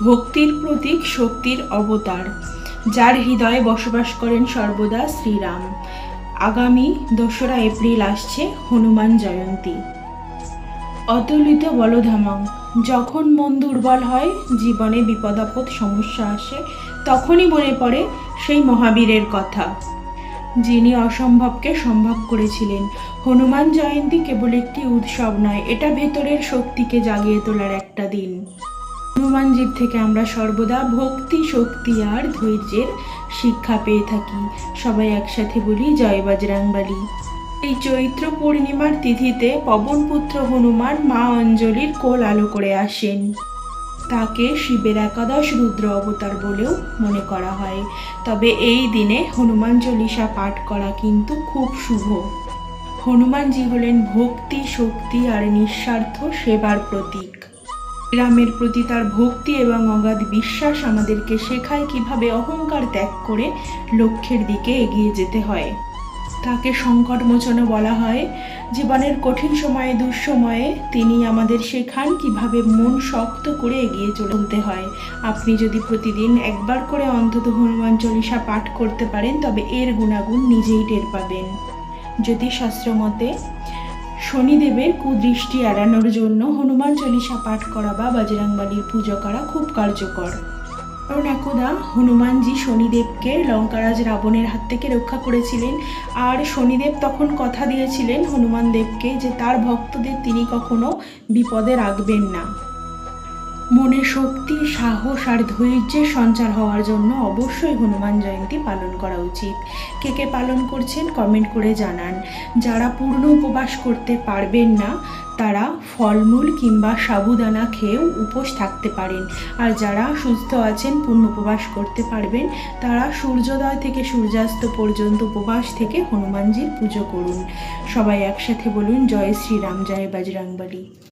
ভক্তির প্রতীক, শক্তির অবতার, যার হৃদয়ে বসবাস করেন সর্বদা শ্রীরাম। আগামী 2রা এপ্রিল আসছে হনুমান জয়ন্তী। অতুলিত বলধামং। যখন মন দুর্বল হয়, জীবনে বিপদ আপদ সমস্যা আসে, তখনই মনে পড়ে সেই মহাবীরের কথা, যিনি অসম্ভবকে সম্ভব করেছিলেন। হনুমান জয়ন্তী কেবল একটি উৎসব নয়, এটা ভেতরের শক্তিকে জাগিয়ে তোলার একটা দিন। হনুমানজির থেকে আমরা সর্বদা ভক্তি, শক্তি আর ধৈর্যের শিক্ষা পেয়ে থাকি। সবাই একসাথে বলি জয় বজরংবলী। এই চৈত্র পূর্ণিমার তিথিতে পবনপুত্র হনুমান মা অঞ্জলির কোল আলো করে আসেন। তাকে শিবের একাদশ রুদ্র অবতার বলেও মনে করা হয়। তবে এই দিনে হনুমান চল্লিশা পাঠ করা কিন্তু খুব শুভ। হনুমানজি হলেন ভক্তি, শক্তি আর নিঃস্বার্থ সেবার প্রতীক। রামের প্রতি তার ভক্তি এবং অগাধ বিশ্বাস আমাদেরকে শেখায় কিভাবে অহংকার ত্যাগ করে লক্ষ্যের দিকে এগিয়ে যেতে হয়। তাকে সংকটমোচনও বলা হয়। জীবনের কঠিন সময়ে, দুঃসময়ে তিনি আমাদের শেখান কিভাবে মন শক্ত করে এগিয়ে চলতে হয়। আপনি যদি প্রতিদিন একবার করে অন্তত হনুমান চল্লিশা পাঠ করতে পারেন, তবে এর গুণাগুণ নিজেই টের পাবেন। জ্যোতিষশাস্ত্র মতে শনিদেবের কুদৃষ্টি এড়ানোর জন্য হনুমান চল্লিশা পাঠ করা বা বজরংবলীর পুজো করা খুব কার্যকর। কারণ একদা হনুমানজি শনিদেবকে লঙ্কারাজ রাবণের হাত থেকে রক্ষা করেছিলেন, আর শনিদেব তখন কথা দিয়েছিলেন হনুমান দেবকে যে তার ভক্তদের তিনি কখনো বিপদে রাখবেন না। মনে শক্তি, সাহস আর ধৈর্যের সঞ্চার হওয়ার জন্য অবশ্যই হনুমান জয়ন্তী পালন করা উচিত। কে কে পালন করছেন কমেন্ট করে জানান। যারা পূর্ণ উপবাস করতে পারবেন না, তারা ফলমূল কিংবা সাবুদানা খেয়েও উপোস থাকতে পারেন। আর যারা সুস্থ আছেন, পূর্ণ উপবাস করতে পারবেন, তারা সূর্যোদয় থেকে সূর্যাস্ত পর্যন্ত উপবাস থেকে হনুমানজির পুজো করুন। সবাই একসাথে বলুন জয় শ্রীরাম, জয় বজরংবলী।